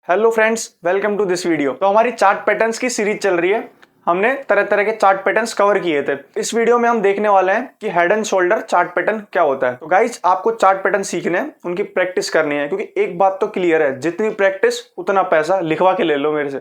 Hello friends, welcome to this video. तो हमारी chart patterns की सीरीज चल रही है। हमने तरह तरह के चार्ट पैटर्न्स कवर किए थे। इस वीडियो में हम देखने वाले हैं कि head and shoulder chart pattern क्या होता है। तो गाइज, आपको चार्ट पैटर्न सीखने हैं, उनकी प्रैक्टिस करनी है, क्योंकि एक बात तो क्लियर है, जितनी प्रैक्टिस उतना पैसा। लिखवा के ले लो मेरे से।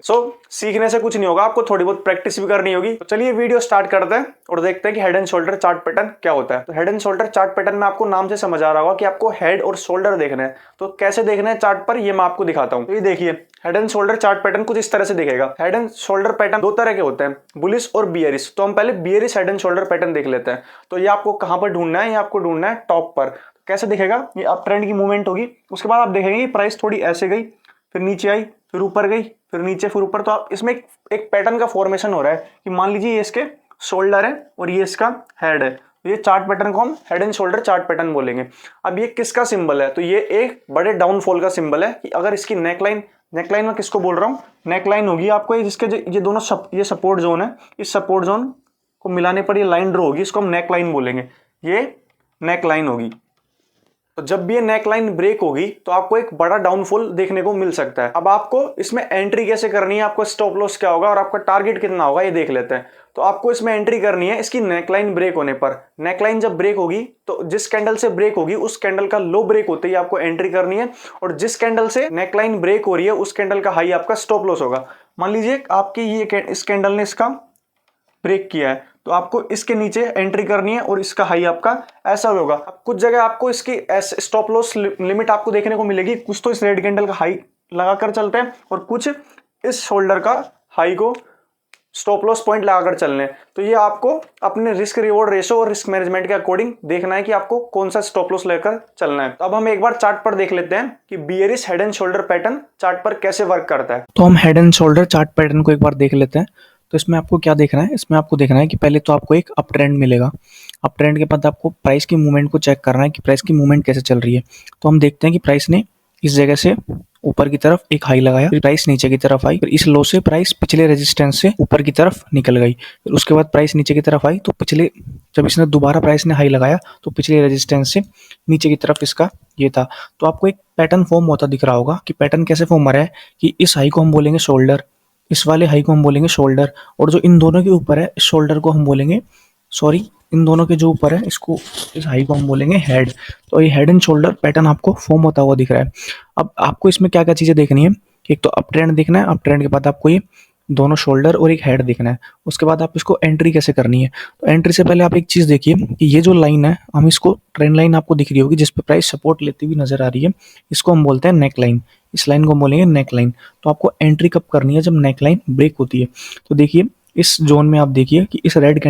सीखने से कुछ नहीं होगा, आपको थोड़ी बहुत प्रैक्टिस भी करनी होगी। तो चलिए वीडियो स्टार्ट करते हैं और देखते हैं कि head and shoulder chart pattern क्या होता है। तो head and shoulder chart pattern में आपको नाम से समझ आ रहा होगा कि आपको हेड और शोल्डर देखना है। तो कैसे देखना है चार्ट पर, ये मैं आपको दिखाता हूँ। तो ये देखिए, head and shoulder chart pattern कुछ इस तरह से दिखेगा। हेड एंड शोल्डर पैटर्न दो तरह के होते हैं, बुलिश और बियरिश। तो हम पहले bearish head and shoulder pattern देख लेते हैं। तो ये आपको कहां पर ढूंढना है? ये आपको ढूंढना है टॉप पर। कैसे दिखेगा? ये अप ट्रेंड की मूवमेंट होगी। उसके बाद आप देखेंगे कि प्राइस थोड़ी ऐसे गई, फिर नीचे आई, फिर ऊपर गई, फिर नीचे, फिर ऊपर। तो आप इसमें एक पैटर्न का फॉर्मेशन हो रहा है कि मान लीजिए ये इसके शोल्डर है और ये इसका हेड है। तो ये चार्ट पैटर्न को हम head and shoulder chart pattern बोलेंगे। अब ये किसका सिंबल है? तो ये एक बड़े डाउनफॉल का सिंबल है कि अगर इसकी नेकलाइन में किसको बोल रहा हूं? नेकलाइन होगी आपको जिसके ये दोनों ये सपोर्ट जोन है, इस सपोर्ट जोन को मिलाने पर ये लाइन ड्रॉ होगी, इसको हम नेकलाइन बोलेंगे। ये नेकलाइन होगी। तो जब भी ये नेकलाइन ब्रेक होगी तो आपको एक बड़ा डाउनफॉल देखने को मिल सकता है। अब आपको इसमें एंट्री कैसे करनी है, आपको स्टॉप लॉस क्या होगा और आपका टारगेट कितना होगा, ये देख लेते हैं। तो आपको इसमें एंट्री करनी है इसकी नेकलाइन ब्रेक होने पर। नेकलाइन जब ब्रेक होगी तो जिस कैंडल से ब्रेक होगी उस कैंडल का लो ब्रेक होते ही आपको एंट्री करनी है, और जिस कैंडल से नेकलाइन ब्रेक हो रही है उस कैंडल का हाई आपका स्टॉप लॉस होगा। मान लीजिए आपकी ये इस कैंडल ने इसका ब्रेक किया है, तो आपको इसके नीचे एंट्री करनी है और इसका हाई आपका ऐसा होगा। अब कुछ जगह आपको इसकी स्टॉप लॉस लिमिट आपको देखने को मिलेगी। कुछ तो इस रेड कैंडल का हाई लगाकर चलते हैं और कुछ इस शोल्डर का हाई को स्टॉप लॉस पॉइंट लगाकर चलने। तो ये आपको अपने रिस्क रिवॉर्ड रेशो और रिस्क मैनेजमेंट के अकॉर्डिंग देखना है कि आपको कौन सा स्टॉप लॉस लेकर चलना है। तो अब हम एक बार चार्ट पर देख लेते हैं कि bearish head and shoulder pattern chart पर कैसे वर्क करता है। तो हम head and shoulder chart pattern को एक बार देख लेते हैं। तो इसमें आपको क्या देखना है? इसमें आपको देखना है कि पहले तो आपको एक अप ट्रेंड मिलेगा। अप ट्रेंड के बाद आपको प्राइस की मूवमेंट को चेक करना है कि प्राइस की मूवमेंट कैसे चल रही है। तो हम देखते हैं कि प्राइस ने इस जगह से ऊपर की तरफ एक हाई लगाया, फिर प्राइस नीचे की तरफ आई, फिर इस लो से प्राइस पिछले रेजिस्टेंस से ऊपर की तरफ निकल गई, फिर उसके बाद प्राइस नीचे की तरफ आई। तो पिछले जब इसने दोबारा प्राइस ने हाई लगाया तो पिछले रेजिस्टेंस से नीचे की तरफ इसका ये था। तो आपको एक पैटर्न फॉर्म होता दिख रहा होगा कि पैटर्न कैसे फॉर्म हो रहा है कि इस हाई को हम बोलेंगे शोल्डर, इस वाले हाई को हम बोलेंगे शोल्डर, और जो इन दोनों के ऊपर है इस शोल्डर को हम बोलेंगे, सॉरी, इन दोनों के जो ऊपर है इसको, इस हाई को हम बोलेंगे हेड। तो ये हेड एंड शोल्डर पैटर्न आपको फॉर्म होता हुआ दिख रहा है। अब आपको इसमें क्या क्या चीज़ें देखनी है कि एक तो अप ट्रेंड देखना है, अप ट्रेंड के बाद आपको ये दोनों शोल्डर और एक हेड देखना है। उसके बाद आप इसको एंट्री कैसे करनी है? तो एंट्री से पहले आप एक चीज़ देखिए कि ये जो लाइन है, हम इसको ट्रेंड लाइन आपको दिख रही होगी जिस पे प्राइस सपोर्ट लेती हुई नजर आ रही है, इसको हम बोलते हैं नेक लाइन। इस लाइन को हम बोलेंगे नेक लाइन। तो आपको एंट्री कब करनी है? जब नेक लाइन ब्रेक होती है। तो देखिए इस जोन में आप देखिए कि इस रेड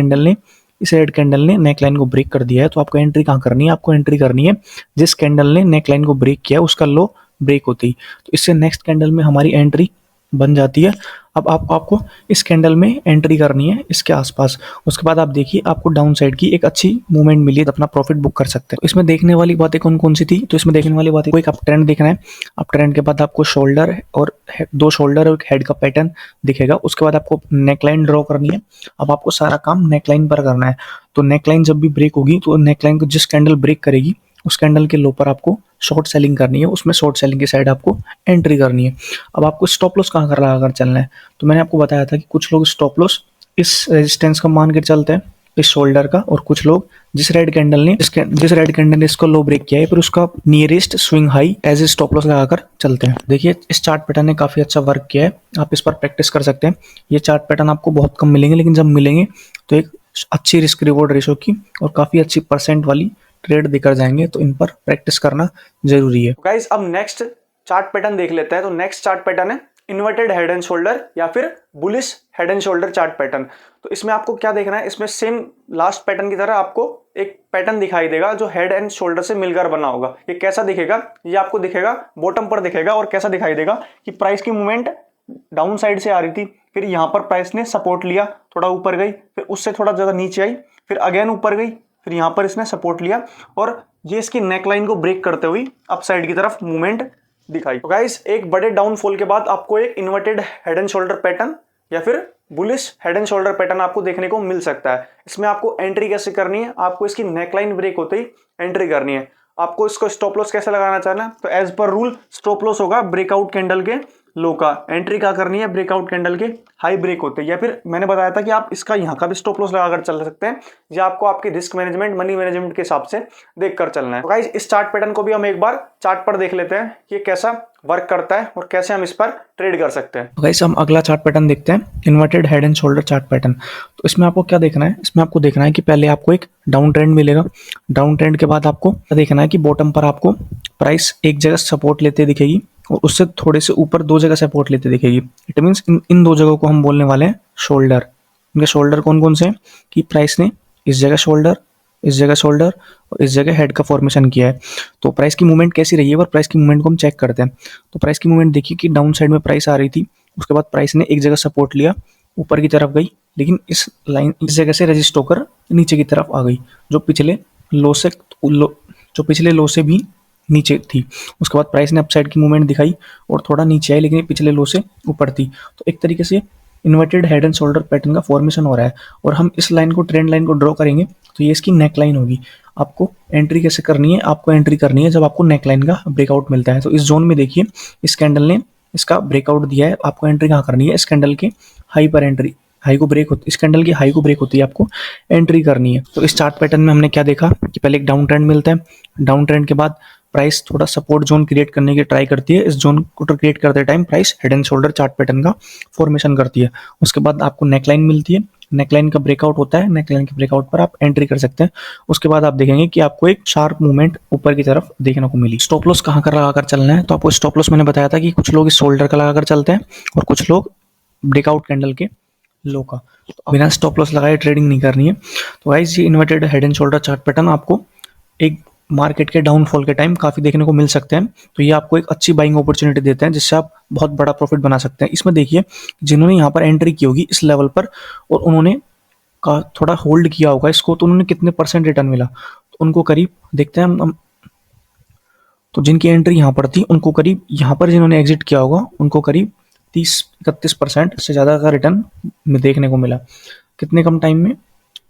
कैंडल ने नेक लाइन को ब्रेक कर दिया है। तो आपको एंट्री कहाँ करनी है? आपको एंट्री करनी है जिस कैंडल ने नेक लाइन को ब्रेक किया उसका लो ब्रेक होती है। तो इससे नेक्स्ट कैंडल में हमारी एंट्री बन जाती है। अब आपको इस कैंडल में एंट्री करनी है इसके आसपास। उसके बाद आप देखिए आपको डाउन साइड की एक अच्छी मूवमेंट मिली है, तो अपना प्रॉफिट बुक कर सकते हैं। तो इसमें देखने वाली बातें कौन कौन सी थी? तो इसमें देखने वाली बातें, एक अप ट्रेंड देखना है। अप ट्रेंड के बाद आपको शोल्डर और दो शोल्डर और हेड का पैटर्न दिखेगा। उसके बाद आपको नेकलाइन ड्रॉ करनी है। अब आपको सारा काम नेकलाइन पर करना है। तो नेकलाइन जब भी ब्रेक होगी तो नेकलाइन को जिस कैंडल ब्रेक करेगी उस कैंडल के लो पर आपको शॉर्ट सेलिंग करनी है, उसमें शॉर्ट सेलिंग की साइड आपको एंट्री करनी है। अब आपको स्टॉप लॉस कहाँ कर लगाकर चलना है? तो मैंने आपको बताया था कि कुछ लोग स्टॉप लॉस इस रेजिस्टेंस का मान के चलते हैं, इस शोल्डर का, और कुछ लोग जिस रेड कैंडल ने इसको लो ब्रेक किया है फिर उसका nearest swing high as a stop loss लगाकर चलते हैं। देखिए इस चार्ट पैटर्न ने काफी अच्छा वर्क किया है, आप इस पर प्रैक्टिस कर सकते हैं। ये चार्ट पैटर्न आपको बहुत कम मिलेंगे, लेकिन जब मिलेंगे तो एक अच्छी रिस्क रिवॉर्ड रेशो की और काफी अच्छी परसेंट वाली ट्रेड देकर जाएंगे। तो इन पर प्रैक्टिस करना जरूरी है। गाइस, अब नेक्स्ट चार्ट पैटर्न देख लेते हैं। तो नेक्स्ट चार्ट पैटर्न है इन्वर्टेड हेड एंड शोल्डर या फिर bullish head and shoulder chart pattern. तो इसमें आपको क्या देखना है? इसमें सेम लास्ट पैटर्न की तरह आपको एक पैटर्न दिखाई देगा जो हेड एंड शोल्डर से मिलकर बना होगा। ये कैसा दिखेगा? ये आपको दिखेगा बॉटम पर दिखेगा, और कैसा दिखाई देगा कि प्राइस की मूवमेंट डाउन साइड से आ रही थी, फिर यहां पर प्राइस ने सपोर्ट लिया, थोड़ा ऊपर गई, फिर उससे थोड़ा ज्यादा नीचे आई, फिर अगेन ऊपर गई, फिर यहां पर इसने सपोर्ट लिया, और ये इसकी नेकलाइन को ब्रेक करते हुए अप साइड की तरफ मूवमेंट दिखाई। तो गाइस, एक बड़े डाउनफॉल के बाद आपको एक inverted head and shoulder pattern या फिर bullish head and shoulder pattern आपको देखने को मिल सकता है। इसमें आपको एंट्री कैसे करनी है? आपको इसकी नेकलाइन ब्रेक होते ही एंट्री करनी है। आपको इसको स्टॉप लॉस कैसे लगाना चाहना है? तो as per rule stop loss होगा ब्रेकआउट कैंडल के लो का। एंट्री क्या करनी है, ब्रेकआउट कैंडल के हाई ब्रेक होते हैं, या फिर मैंने बताया था कि आप इसका यहाँ का भी स्टॉप लॉस लगाकर चल सकते हैं, या आपको आपकी रिस्क मैनेजमेंट मनी मैनेजमेंट के हिसाब से देखकर चलना है। तो गाइस इस चार्ट पैटर्न को भी हम एक बार चार्ट पर देख लेते हैं कि कैसा वर्क करता है और कैसे हम इस पर ट्रेड कर सकते हैं। तो गाइस हम अगला चार्ट पैटर्न देखते हैं, inverted head and shoulder chart pattern. तो इसमें आपको क्या देखना है, इसमें आपको देखना है कि पहले आपको एक डाउन ट्रेंड मिलेगा, डाउन ट्रेंड के बाद आपको क्या देखना है कि बॉटम पर आपको प्राइस एक जगह सपोर्ट लेते दिखेगी और उससे थोड़े से ऊपर दो जगह सपोर्ट लेते दिखेगी। इट मीन्स इन दो जगहों को हम बोलने वाले हैं शोल्डर। इनके शोल्डर कौन कौन से हैं कि प्राइस ने इस जगह शोल्डर, इस जगह शोल्डर और इस जगह हेड का फॉर्मेशन किया है। तो प्राइस की मूवमेंट कैसी रही है और प्राइस की मूवमेंट को हम चेक करते हैं। तो प्राइस की मूवमेंट देखिए कि डाउन साइड में प्राइस आ रही थी, उसके बाद प्राइस ने एक जगह सपोर्ट लिया, ऊपर की तरफ गई, लेकिन इस जगह से रेजिस्ट होकर नीचे की तरफ आ गई, जो पिछले लो से भी नीचे थी। उसके बाद प्राइस ने अपसाइड की मूवमेंट दिखाई और थोड़ा नीचे आई, लेकिन ये पिछले लो से ऊपर थी। तो एक तरीके से inverted head and shoulder pattern का फॉर्मेशन हो रहा है और हम इस लाइन को, ट्रेंड लाइन को ड्रॉ करेंगे तो ये इसकी नेक लाइन होगी। आपको एंट्री कैसे करनी है, आपको एंट्री करनी है जब आपको नेक लाइन का ब्रेकआउट मिलता है। तो इस जोन में देखिए इस कैंडल ने इसका ब्रेकआउट दिया है, आपको एंट्री कहाँ करनी है, इस कैंडल के हाई पर एंट्री, हाई को ब्रेक होती, इस कैंडल की हाई को ब्रेक होती है, आपको एंट्री करनी है। तो इस चार्ट पैटर्न में हमने क्या देखा कि पहले एक डाउन ट्रेंड मिलता है, डाउन ट्रेंड के बाद प्राइस थोड़ा सपोर्ट जोन क्रिएट करने की ट्राई करती है। इस जोन को क्रिएट करते time price head and shoulder chart pattern का फॉर्मेशन करती है। उसके बाद आपको नेकलाइन मिलती है, नेकलाइन का ब्रेकआउट होता है, नेकलाइन के ब्रेकआउट पर आप एंट्री कर सकते हैं। उसके बाद आप देखेंगे कि आपको एक शार्प मूवमेंट ऊपर की तरफ देखने को मिली। स्टॉप लॉस कहाँ कर लगाकर चलना है, तो आपको स्टॉप लॉस मैंने बताया था कि कुछ लोग इस शोल्डर का लगाकर चलते हैं और कुछ लोग ब्रेकआउट कैंडल के लो का। तो बिना स्टॉप लॉस लगाए ट्रेडिंग नहीं करनी है। तो गाइस ये inverted head and shoulder chart pattern आपको एक मार्केट के डाउनफॉल के टाइम काफ़ी देखने को मिल सकते हैं। तो ये आपको एक अच्छी बाइंग अपॉर्चुनिटी देते हैं जिससे आप बहुत बड़ा प्रॉफिट बना सकते हैं। इसमें देखिए जिन्होंने यहाँ पर एंट्री की होगी इस लेवल पर और उन्होंने का थोड़ा होल्ड किया होगा इसको, तो उन्होंने कितने परसेंट रिटर्न मिला, तो उनको करीब देखते हैं हम। तो जिनकी एंट्री यहाँ पर थी उनको करीब, यहाँ पर जिन्होंने एग्जिट किया होगा उनको करीब 30-31% से ज़्यादा का रिटर्न देखने को मिला। कितने कम टाइम में,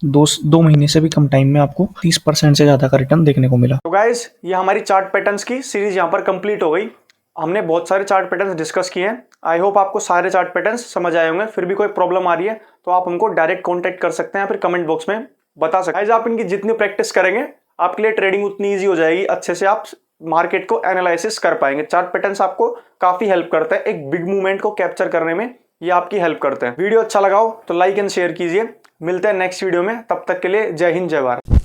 दो महीने से भी कम टाइम में आपको 30% से ज़्यादा का रिटर्न देखने को मिला। तो गाइज ये हमारी चार्ट पैटर्न्स की सीरीज यहाँ पर कंप्लीट हो गई। हमने बहुत सारे चार्ट पैटर्न्स डिस्कस किए हैं। आई होप आपको सारे चार्ट पैटर्न्स समझ आए होंगे। फिर भी कोई प्रॉब्लम आ रही है तो आप हमको डायरेक्ट कॉन्टैक्ट कर सकते हैं या फिर कमेंट बॉक्स में बता सकते हैं। आप इनकी जितनी प्रैक्टिस करेंगे आपके लिए ट्रेडिंग उतनी ईजी हो जाएगी, अच्छे से आप मार्केट को एनालिसिस कर पाएंगे। चार्ट पैटर्न्स आपको काफी हेल्प करता है, एक बिग मूवमेंट को कैप्चर करने में ये आपकी हेल्प करते हैं। वीडियो अच्छा लगा हो तो लाइक एंड शेयर कीजिए। मिलते हैं नेक्स्ट वीडियो में, तब तक के लिए जय हिंद जय भारत।